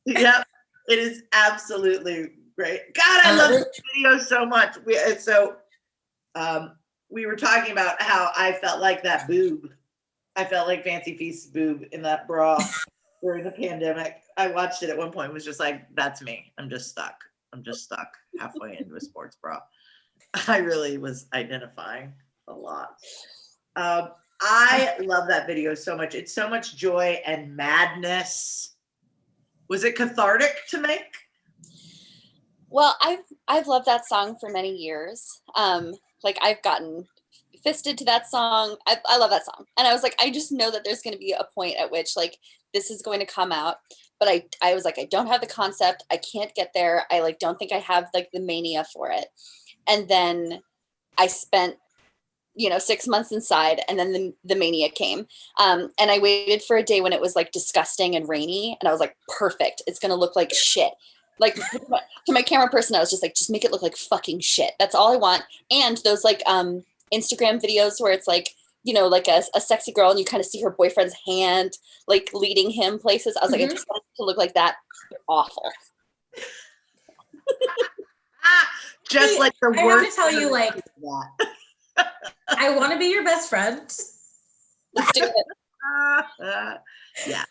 Yep, it is absolutely great. God, I love this video so much. We were talking about how I felt like that boob. I felt like Fancy Feast's boob in that bra during the pandemic. I watched it at one point and was just like, that's me. I'm just stuck halfway into a sports bra. I really was identifying a lot. I love that video so much. It's so much joy and madness. Was it cathartic to make? Well, I've loved that song for many years. Like I've gotten fisted to that song. I love that song. And I was like, I just know that there's going to be a point at which like this is going to come out. But I was like, I don't have the concept. I can't get there. I like don't think I have like the mania for it. And then I spent 6 months inside, and then the mania came. And I waited for a day when it was like disgusting and rainy, and I was like, perfect. It's gonna look like shit. Like to my camera person, I was just like, just make it look like fucking shit. That's all I want. And those like Instagram videos where it's like, like a sexy girl and you kind of see her boyfriend's hand like leading him places. I was like, I just want it to look like that. Awful. Just like the I worst. have to tell you, like, I want to be your best friend. Let's do it. Yeah. That's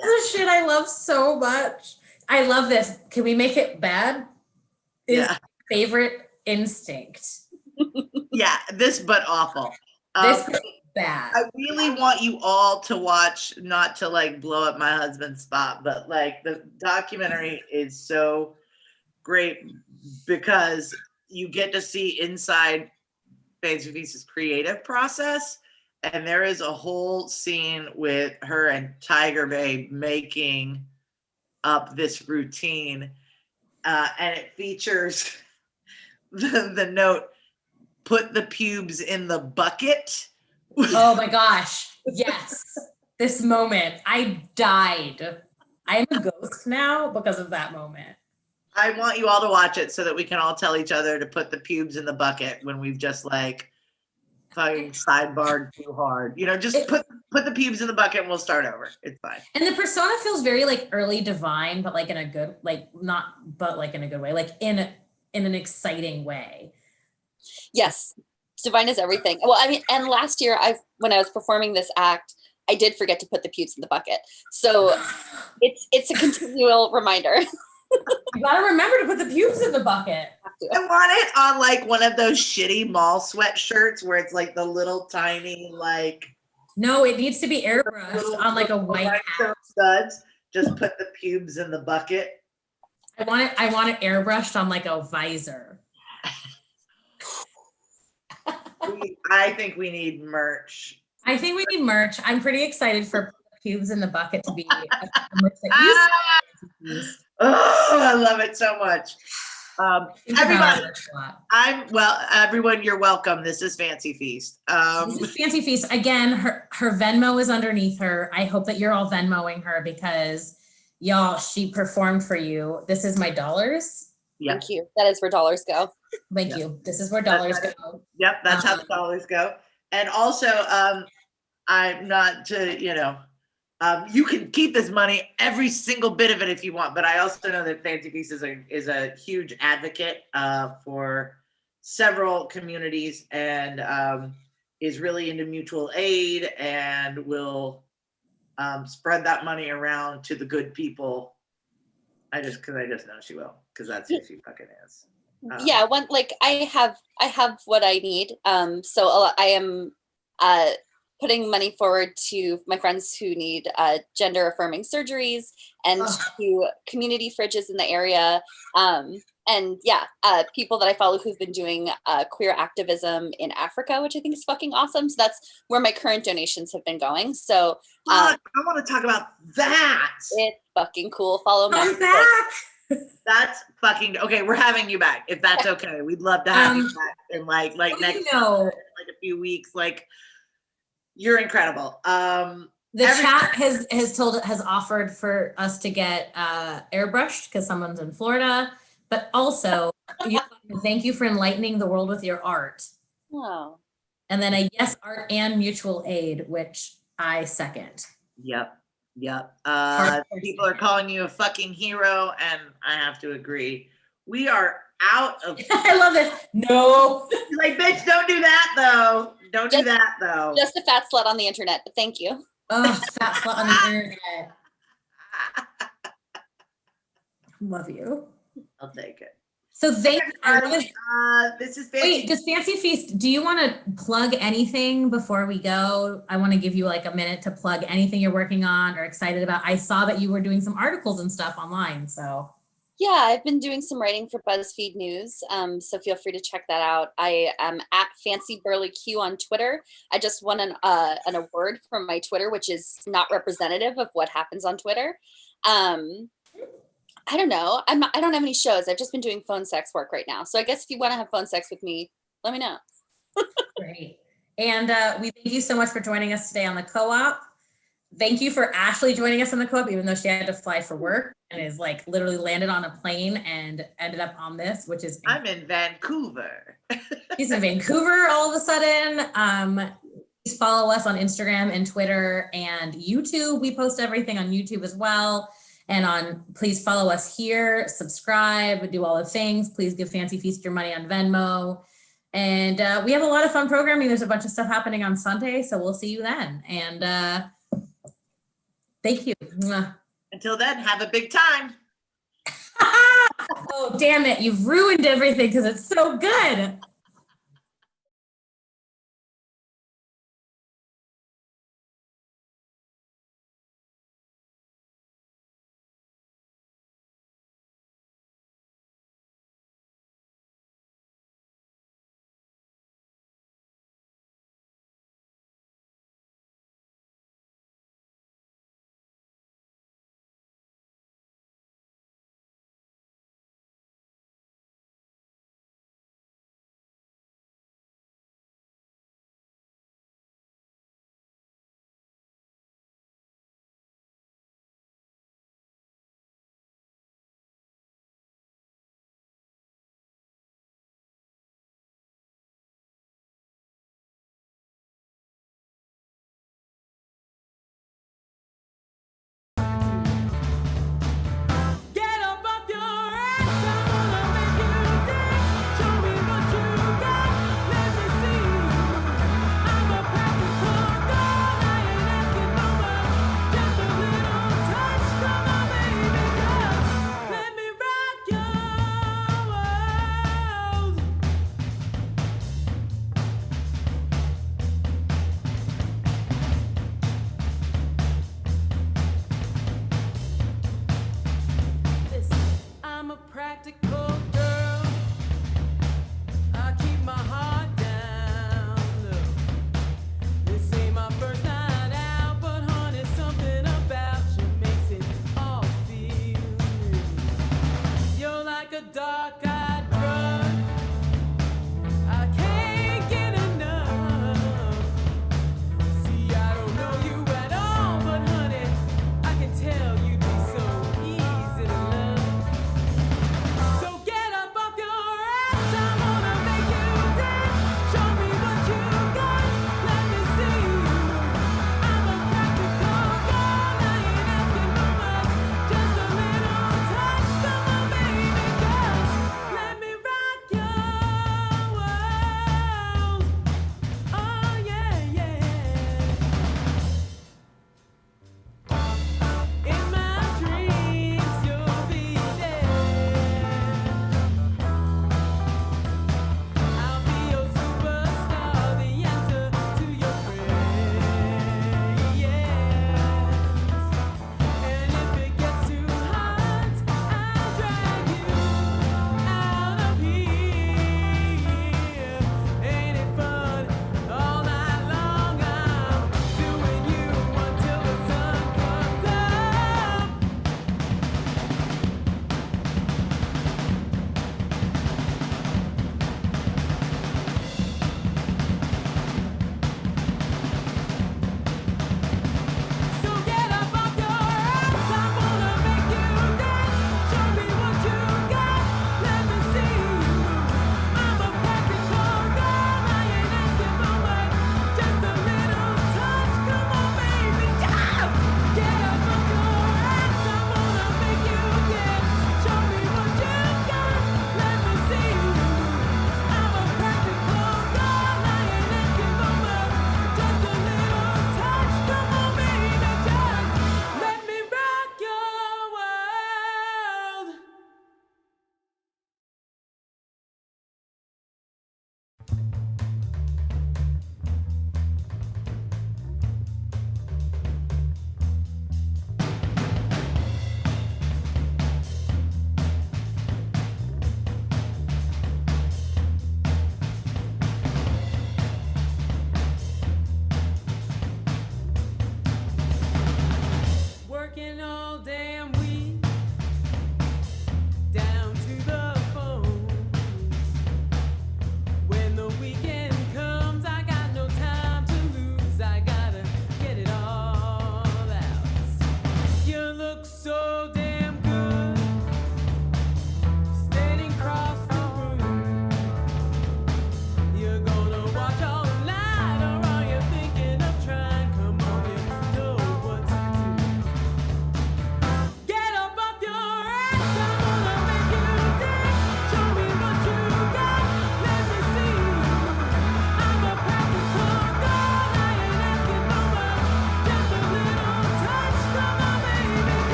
the shit I love so much. I love this. Can we make it bad? Is Yeah. my favorite instinct. Yeah, this but awful. This is bad. I really want you all to watch, not to like blow up my husband's spot, but like the documentary is so great because you get to see inside Fancy Feast's creative process. And there is a whole scene with her and Tiger Bay making up this routine. And it features the note, put the pubes in the bucket. Oh my gosh. Yes. This moment. I died. I'm a ghost now because of that moment. I want you all to watch it so that we can all tell each other to put the pubes in the bucket when we've just like fucking sidebarred too hard. Just put the pubes in the bucket and we'll start over. It's fine. And the persona feels very like early divine, but like in a good, like not, but like in a good way, like in an exciting way. Yes. Divine is everything. Well, I mean, and last year when I was performing this act, I did forget to put the pubes in the bucket. So it's a continual reminder. You gotta remember to put the pubes in the bucket. I want it on like one of those shitty mall sweatshirts where it's like the little tiny like. No, it needs to be airbrushed on like a white hat. Studs. Just put the pubes in the bucket. I want it airbrushed on like a visor. I think we need merch. I'm pretty excited for pubes in the bucket to be a merch that you see. Oh, I love it so much. Everybody, everyone, you're welcome. This is Fancy Feast. This is Fancy Feast. Again, her Venmo is underneath her. I hope that you're all Venmoing her because y'all, she performed for you. This is my dollars. Yep. Thank you. That is where dollars go. Thank you. This is where dollars go. Yep, that's how the dollars go. And also, I'm not to, you can keep this money, every single bit of it if you want, but I also know that Fancy Feast is a huge advocate for several communities and is really into mutual aid and will spread that money around to the good people. Because I just know she will, because that's who she fucking is. Yeah, I have what I need. So I am putting money forward to my friends who need gender affirming surgeries and to community fridges in the area. And yeah, people that I follow who've been doing queer activism in Africa, which I think is fucking awesome. So that's where my current donations have been going. So I want to talk about that. It's fucking cool. Follow me. I'm back. That's fucking okay. We're having you back if that's okay. We'd love to have you back in like next like a few weeks. Like you're incredible. The chat has offered for us to get airbrushed because someone's in Florida, but also thank you for enlightening the world with your art. Oh. And then a yes, art and mutual aid, which I second. Yep. Yep. Hardcore People are calling you a fucking hero, and I have to agree. We are out of. I love this. No. Like, bitch, don't do that though. Don't do that though. Just a fat slut on the internet, but thank you. Oh, fat slut on the internet. Love you. I'll take it. So thank you. This is Fancy. Wait, does Fancy Feast, do you want to plug anything before we go? I want to give you like a minute to plug anything you're working on or excited about. I saw that you were doing some articles and stuff online, so. Yeah, I've been doing some writing for BuzzFeed News, so feel free to check that out. I am at Fancy Burly Q on Twitter. I just won an award from my Twitter, which is not representative of what happens on Twitter. I don't know. I don't have any shows. I've just been doing phone sex work right now. So I guess if you want to have phone sex with me, let me know. Great. And we thank you so much for joining us today on the co-op. Thank you for Ashlie joining us on the co-op, even though she had to fly for work and is like literally landed on a plane and ended up on this, which is. I'm in Vancouver. She's in Vancouver all of a sudden. Please follow us on Instagram and Twitter and YouTube. We post everything on YouTube as well. And please follow us here, subscribe, do all the things. Please give Fancy Feast your money on Venmo. And we have a lot of fun programming. There's a bunch of stuff happening on Sunday, so we'll see you then. And thank you. Until then, have a big time. Oh, damn it. You've ruined everything because it's so good.